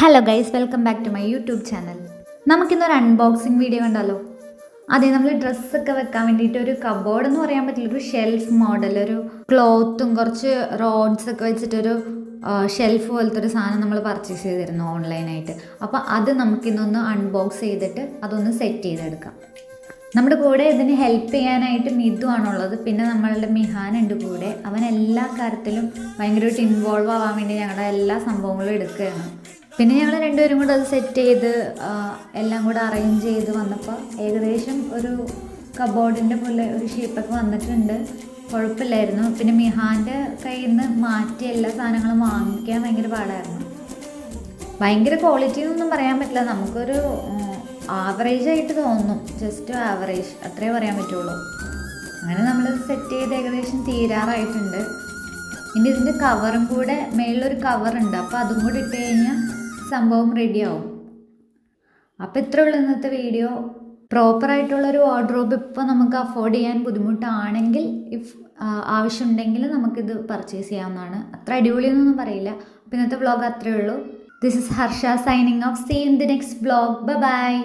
Hello guys, welcome back to my YouTube channel. നമുക്കിന്നൊരു unboxing video കണ്ടാലോ? അതെ, നമ്മൾ ഡ്രസ്സൊക്കെ വെക്കാൻ വേണ്ടിയിട്ട് ഒരു കബോർഡ് എന്ന് പറയാൻ പറ്റില്ല, ഒരു ഷെൽഫ് മോഡൽ, ഒരു ക്ലോത്തും കുറച്ച് റോഡ്സ് ഒക്കെ വെച്ചിട്ടൊരു ഷെൽഫ് പോലത്തെ ഒരു സാധനം നമ്മൾ പർച്ചേസ് ചെയ്തിരുന്നു ഓൺലൈനായിട്ട്. അപ്പോൾ അത് നമുക്കിന്നൊന്ന് അൺബോക്സ് ചെയ്തിട്ട് അതൊന്ന് സെറ്റ് ചെയ്തെടുക്കാം. നമ്മുടെ കൂടെ ഇതിന് ഹെൽപ്പ് ചെയ്യാനായിട്ട് മിതു ആണുള്ളത്. പിന്നെ നമ്മളുടെ മിഹാൻ ഉണ്ട് കൂടെ. അവൻ എല്ലാ കാര്യത്തിലും ഭയങ്കരമായിട്ട് ഇൻവോൾവ് ആവാൻ വേണ്ടി ഞങ്ങളുടെ എല്ലാ സംഭവങ്ങളും എടുക്കുകയാണ്. പിന്നെ ഞങ്ങൾ രണ്ടുപേരും കൂടെ അത് സെറ്റ് ചെയ്ത് എല്ലാം കൂടെ അറേഞ്ച് ചെയ്ത് വന്നപ്പോൾ ഏകദേശം ഒരു കബോർഡിൻ്റെ പോലെ ഒരു ഷേപ്പൊക്കെ വന്നിട്ടുണ്ട്. കുഴപ്പമില്ലായിരുന്നു. പിന്നെ മിഹാൻ്റെ കയ്യിൽ നിന്ന് മാറ്റിയ എല്ലാ സാധനങ്ങളും വാങ്ങിക്കാൻ ഭയങ്കര പാടായിരുന്നു. ഭയങ്കര ക്വാളിറ്റി എന്നൊന്നും പറയാൻ പറ്റില്ല, നമുക്കൊരു ആവറേജ് ആയിട്ട് തോന്നും, ജസ്റ്റ് ആവറേജ് അത്രേ പറയാൻ പറ്റുള്ളൂ. അങ്ങനെ നമ്മൾ സെറ്റ് ചെയ്ത് ഏകദേശം തീരാറായിട്ടുണ്ട്. ഇനി ഇതിൻ്റെ കവറും കൂടെ, മേളിലൊരു കവറുണ്ട്, അപ്പോൾ അതും കൂടി ഇട്ട് കഴിഞ്ഞാൽ സംഭവം റെഡിയാവും. അപ്പോൾ ഇത്രയേ ഉള്ളൂ ഇന്നത്തെ വീഡിയോ. പ്രോപ്പറായിട്ടുള്ളൊരു വാർഡ്രോബ് ഇപ്പോൾ നമുക്ക് അഫോർഡ് ചെയ്യാൻ ബുദ്ധിമുട്ടാണെങ്കിൽ, ആവശ്യമുണ്ടെങ്കിൽ നമുക്കിത് പർച്ചേസ് ചെയ്യാവുന്നതാണ്. അത്ര അടിപൊളിയൊന്നും പറയില്ല. അപ്പോൾ ഇന്നത്തെ വ്ളോഗ് അത്രയേ ഉള്ളൂ. This is Harsha signing off. See you in the next vlog. Bye bye.